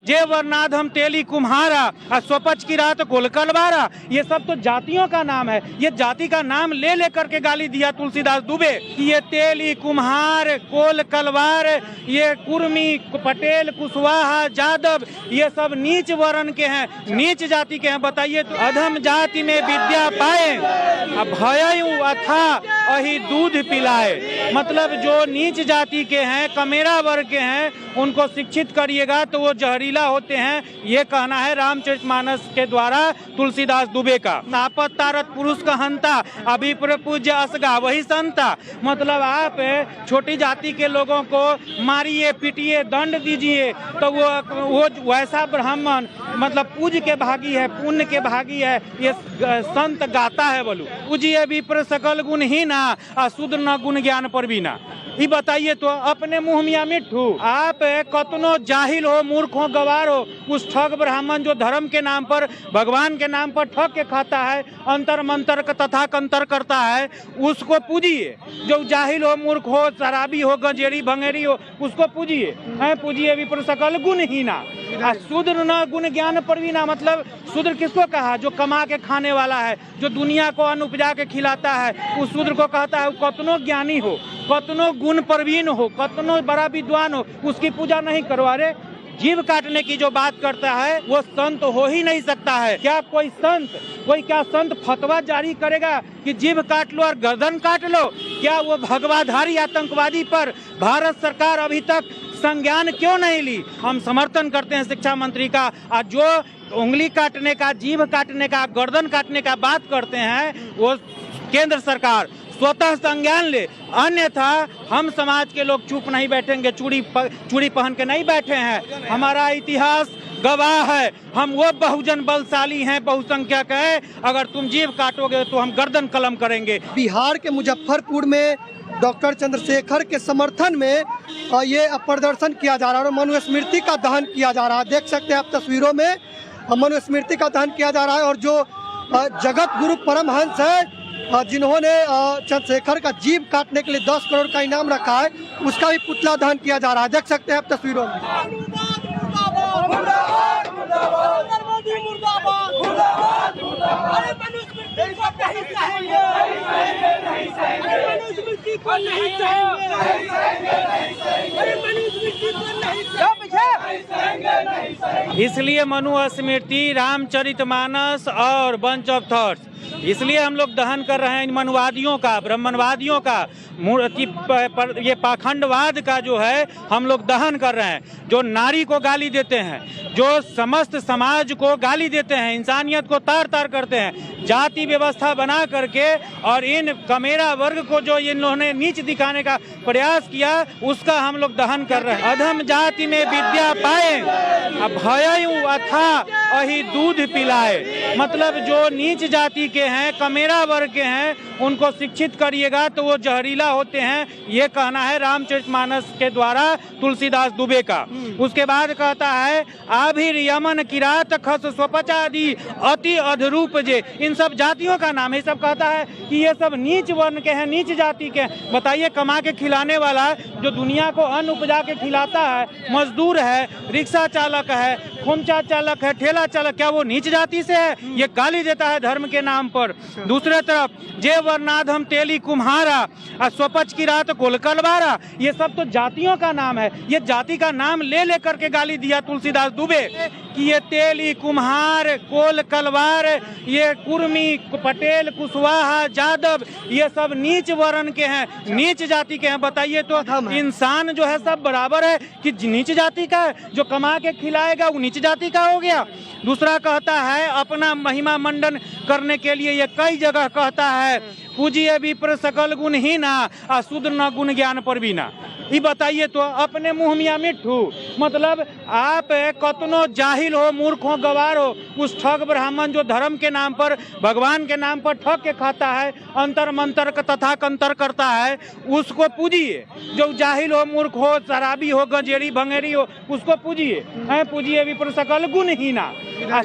जय वर्णाधम तेली कुम्हारा स्वपच की रात कोल कलवारा, ये सब तो जातियों का नाम है। ये जाति का नाम ले लेकर के गाली दिया तुलसीदास दुबे कि ये तेली कुम्हार कोल कलवार, ये कुर्मी पटेल कुशवाहा जादव ये सब नीच वर्ण के हैं, नीच जाति के हैं। बताइए तो अधम जाति में विद्या पाए भयउ अथा अहि दूध पिलाए। मतलब जो नीच जाति के हैं, कमेरा वर्ग के हैं, उनको शिक्षित करिएगा तो वो जहरीला होते हैं। ये कहना है रामचरितमानस के द्वारा तुलसीदास दुबे का। नापत तारत पुरुष का हंता अभी पूज्य असगा वही संता। मतलब आप छोटी जाति के लोगों को मारिए पीटिए दंड दीजिए तो वो वैसा ब्राह्मण मतलब पूज्य के भागी है, पुण्य के भागी है। ये संत गाता है बोलू पूजिए विप्र सकल गुण ही ना अशुद्ध न गुण ज्ञान पर भी ना। ये बताइए तो अपने मुंह मियां मिट्ठू। आप कतनो जाहिल हो, मूर्ख हो, गवार हो, उस ठग ब्राह्मण जो धर्म के नाम पर भगवान के नाम पर ठग के खाता है, अंतर मंतर तथा कंतर करता है, उसको पूजिए। जो जाहिल हो, मूर्ख हो, शराबी हो, गंजेरी भंगेरी हो, उसको पूजिए। पूजिए विप्र सकल गुण ही ना शूद्र न गुण ज्ञान पर भी ना। मतलब शूद्र किसको कहा? जो कमा के खाने वाला है, जो दुनिया को अन्न उपजा के खिलाता है, उस शूद्र को कहता है। कतनो ज्ञानी हो, कतनो गुण प्रवीण हो, कतनो बड़ा विद्वान हो, उसकी पूजा नहीं करो। अरे जीव काटने की जो बात करता है वो संत हो ही नहीं सकता है। क्या कोई संत फतवा जारी करेगा कि जीव काट लो और गर्दन काट लो? क्या वो भगवाधारी आतंकवादी पर भारत सरकार अभी तक संज्ञान क्यों नहीं ली? हम समर्थन करते हैं शिक्षा मंत्री का। आज जो उंगली काटने का, जीभ काटने का, गर्दन काटने का बात करते हैं, वो केंद्र सरकार स्वतः संज्ञान ले, अन्यथा हम समाज के लोग चुप नहीं बैठेंगे। चूड़ी पहन के नहीं बैठे हैं। हमारा इतिहास गवाह है। हम वो बहुजन बलशाली हैं, बहुसंख्यक है। अगर तुम जीभ काटोगे तो हम गर्दन कलम करेंगे। बिहार के मुजफ्फरपुर में डॉक्टर चंद्रशेखर के समर्थन में ये प्रदर्शन किया जा रहा है और मनुस्मृति का दहन किया जा रहा है। देख सकते हैं आप तस्वीरों में मनुस्मृति का दहन किया जा रहा है। और जो जगत गुरु परमहंस है जिन्होंने चंद्रशेखर का जीभ काटने के लिए 10 करोड़ का इनाम रखा है, उसका भी पुतला दहन किया जा रहा है। देख सकते हैं आप तस्वीरों में। इसलिए मनुस्मृति, रामचरितमानस और बंच ऑफ थॉट्स इसलिए हम लोग दहन कर रहे हैं। मनुवादियों का, ब्राह्मणवादियों का, ये पाखंडवाद का जो है हम लोग दहन कर रहे हैं। जो नारी को गाली देते हैं, जो समस्त समाज को गाली देते हैं, इंसानियत को तार तार करते हैं, जाति व्यवस्था बना करके, और इन कमेरा वर्ग को जो इन्होंने नीच दिखाने का प्रयास किया, उसका हम लोग दहन कर रहे हैं। अधम जाति में विद्या पाए भयउ अथा अहि दूध पिलाए। मतलब जो नीच जाति के हैं, कमेरा वर्ग के हैं, उनको शिक्षित करिएगा तो वो जहरीला होते हैं। ये कहना है रामचरितमानस के द्वारा तुलसीदास दुबे का। उसके बाद कहता है आभिर यमन किरात खस स्वपचादि अति अधरूप जे। इन सब जातियों का नाम है। सब कहता है कि ये सब नीच वर्ण के हैं, नीच जाति के हैं। बताइए, कमा के खिलाने वाला जो दुनिया को अन्न उपजा के खिलाता है, मजदूर है, रिक्शा चालक है, खोमचा चालक है, ठेला चालक, क्या वो नीच जाति से है? ये गाली देता है धर्म के नाम पर। दूसरे तरफ जय वर्णाधम तेली कुम्हारा स्वपच की रात कोल कलवारा, ये सब तो जातियों का नाम है। ये जाति का नाम ले लेकर के गाली दिया तुलसीदास दुबे कि ये तेली कुम्हार कोल कलवार, ये कुर्मी पटेल कुशवाहा जादव ये सब नीच वर्ण के हैं, नीच जाति के हैं। बताइए तो इंसान जो है सब बराबर है कि नीच जाति का है? जो कमा के खिलाएगा वो नीच जाति का हो गया। दूसरा कहता है अपना महिमा मंडन करने के लिए ये कई जगह कहता है पूजिए विप्र सकल गुण ही ना अशुद्ध न गुण ज्ञान पर भी ना। ये बताइए तो अपने मुंह मियां मिट्ठू। मतलब आप कतनो जाहिल हो, मूर्ख हो, गवार हो, उस ठग ब्राह्मण जो धर्म के नाम पर भगवान के नाम पर ठग के खाता है, अंतर मंतर तथा कंतर करता है, उसको पूजिए। जो जाहिल हो, मूर्ख हो, शराबी हो, गंजेरी भंगेरी हो, उसको पूजिए। पूजिए विप्र सकल गुण ही ना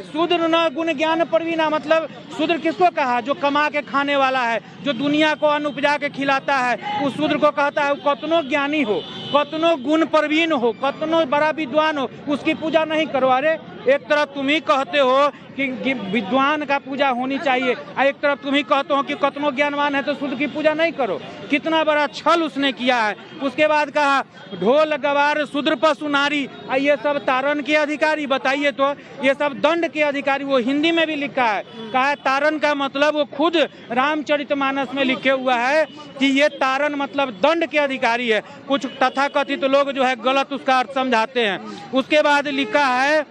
शूद्र न गुण ज्ञान पर भी ना। मतलब शूद्र किसको कहा? जो कमा के खाने वाला है, जो दुनिया को अन्न उपजा के खिलाता है, उस शूद्र को कहता है वो कतनो ज्ञानी हो, कतनो गुण प्रवीण हो, कतनो बड़ा विद्वान हो, उसकी पूजा नहीं करो। अरे एक तरफ तुम ही कहते हो कि विद्वान का पूजा होनी चाहिए, और एक तरफ तुम ही कहते हो कि कतनो ज्ञानवान है तो शूद्र की पूजा नहीं करो। कितना बड़ा छल उसने किया है। उसके बाद कहा ढोल गवार शूद्र पशु नारी, ये सब तारण के अधिकारी। बताइए तो ये सब दंड के अधिकारी। वो हिंदी में भी लिखा है, कहा है तारण का मतलब, वो खुद रामचरितमानस में लिखे हुआ है कि ये तारण मतलब दंड के अधिकारी है। कुछ तथाकथित लोग जो है गलत उसका अर्थ समझाते हैं। उसके बाद लिखा है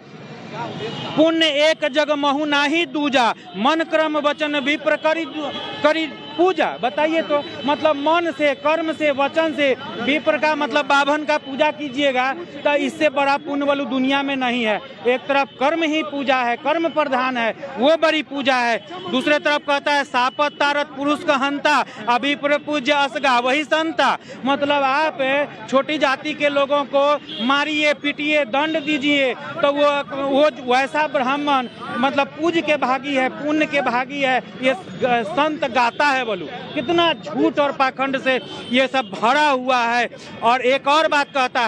पुण्य एक जग महु नाही दूजा, मन क्रम वचन विप्र करी पूजा। बताइए तो मतलब मन से, कर्म से, वचन से, विप्र का मतलब बाभन का पूजा कीजिएगा तो इससे बड़ा पुण्य वाली दुनिया में नहीं है। एक तरफ कर्म ही पूजा है, कर्म प्रधान है, वो बड़ी पूजा है। दूसरे तरफ कहता है सापत तारत पुरुष का हंता, अभिप्र पूज्य असगा वही संता। मतलब आप छोटी जाति के लोगों को मारिए, पीटिए, दंड दीजिए तो वो वैसा ब्राह्मण मतलब पूज्य के भागी है, पुण्य के भागी है, ये संत गाता है। बोलूं कितना झूठ और पाखंड से ये सब भरा हुआ है। और एक और बात कहता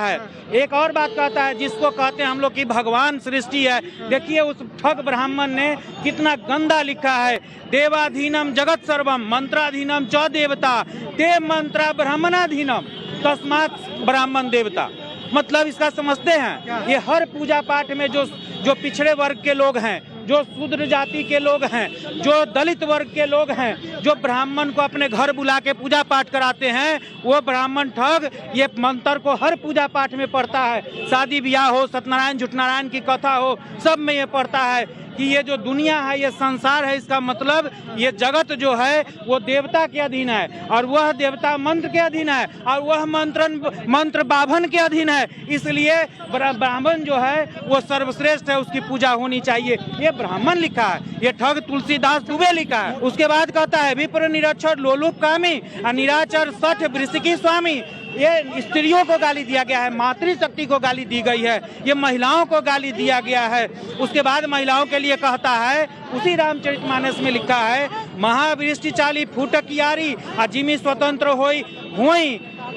है, जिसको कहते हैं हम लोग की भगवान सृष्टि है। देखिए उस ठग ब्राह्मण ने कितना गंदा लिखा है, देवाधीनम जगत सर्वम मंत्राधीनम च देवता ते मंत्रा ब्राह्मणाधीनम तस्मात् ब्राह्मण देवता। मतलब इसका समझते हैं, ये हर पूजा पाठ में जो पिछड़े वर्ग के लोग हैं, जो शूद्र जाति के लोग हैं, जो दलित वर्ग के लोग हैं, जो ब्राह्मण को अपने घर बुला के पूजा पाठ कराते हैं, वो ब्राह्मण ठग ये मंत्र को हर पूजा पाठ में पढ़ता है। शादी ब्याह हो, सत्यनारायण झूठनारायण की कथा हो, सब में ये पढ़ता है कि ये जो दुनिया है, ये संसार है, इसका मतलब ये जगत जो है वो देवता के अधीन है, और वह देवता मंत्र के अधीन है, और वह मंत्र बाभन के अधीन है। इसलिए ब्राह्मण जो है वो सर्वश्रेष्ठ है, उसकी पूजा होनी चाहिए। ये ब्राह्मण लिखा है, ये ठग तुलसीदास दुबे लिखा है। उसके बाद कहता है विप्र निरक्षर लोलुप कामी निराचर सठ वृषिकी स्वामी। ये स्त्रियों को गाली दिया गया है, मातृशक्ति को गाली दी गई है, ये महिलाओं को गाली दिया गया है। उसके बाद महिलाओं के लिए कहता है, उसी रामचरितमानस में लिखा है महावृष्टि चाली फूटक यारी अजिमी स्वतंत्र होई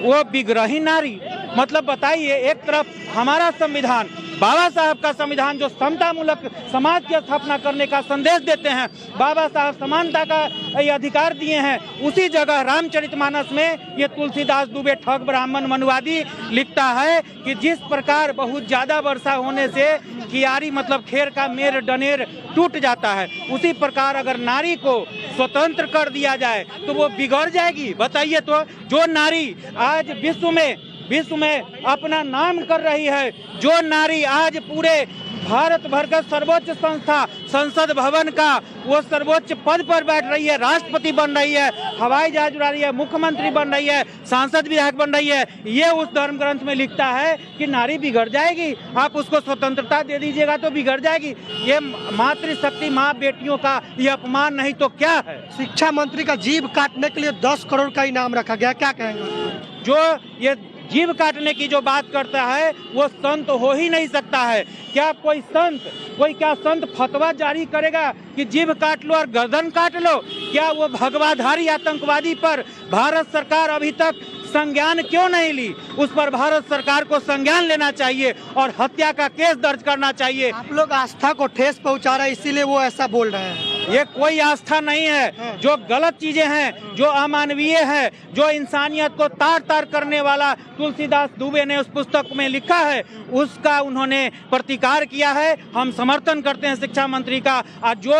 वो बिगरही नारी। मतलब बताइए, एक तरफ हमारा संविधान, बाबा साहब का संविधान जो समता मूलक समाज की स्थापना करने का संदेश देते हैं, बाबा साहब समानता का ये अधिकार दिए हैं, उसी जगह रामचरितमानस में ये तुलसीदास दुबे ठग ब्राह्मण मनुवादी लिखता है कि जिस प्रकार बहुत ज्यादा वर्षा होने से कियारी मतलब खेर का मेर डनेर टूट जाता है, उसी प्रकार अगर नारी को स्वतंत्र कर दिया जाए तो वो बिगड़ जाएगी। बताइए तो जो नारी आज विश्व में अपना नाम कर रही है, जो नारी आज पूरे भारत भर का सर्वोच्च संस्था संसद भवन का वो सर्वोच्च पद पर बैठ रही है, राष्ट्रपति बन रही है, हवाई जहाज उड़ा रही है, मुख्यमंत्री बन रही है, सांसद विधायक बन रही है, ये उस धर्म ग्रंथ में लिखता है कि नारी बिगड़ जाएगी, आप उसको स्वतंत्रता दे दीजिएगा तो बिगड़ जाएगी। ये मातृशक्ति माँ बेटियों का ये अपमान नहीं तो क्या है। शिक्षा मंत्री का जीभ काटने के लिए 10 करोड़ का इनाम रखा गया, क्या कहेंगे? जो ये जीव काटने की जो बात करता है वो संत हो ही नहीं सकता है। क्या कोई संत फतवा जारी करेगा कि जीव काट लो और गर्दन काट लो? क्या वो भगवाधारी आतंकवादी पर भारत सरकार अभी तक संज्ञान क्यों नहीं ली? उस पर भारत सरकार को संज्ञान लेना चाहिए और हत्या का केस दर्ज करना चाहिए। आप लोग आस्था को ठेस पहुंचा रहे हैं, इसीलिए वो ऐसा बोल रहे हैं। ये कोई आस्था नहीं है। जो गलत चीजें हैं, जो अमानवीय है, जो इंसानियत को तार तार करने वाला तुलसीदास दुबे ने उस पुस्तक में लिखा है, उसका उन्होंने प्रतिकार किया है। हम समर्थन करते हैं शिक्षा मंत्री का। और जो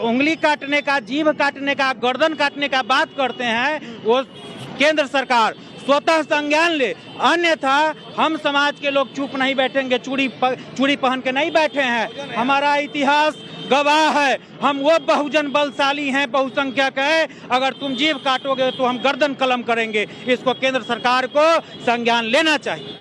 उंगली काटने का, जीभ काटने का, गर्दन काटने का बात करते हैं, वो केंद्र सरकार स्वतः संज्ञान ले, अन्यथा हम समाज के लोग चुप नहीं बैठेंगे। चूड़ी पहन के नहीं बैठे हैं, हमारा इतिहास गवाह है। हम वो बहुजन बलशाली हैं, बहुसंख्यक है। अगर तुम जीभ काटोगे तो हम गर्दन कलम करेंगे। इसको केंद्र सरकार को संज्ञान लेना चाहिए।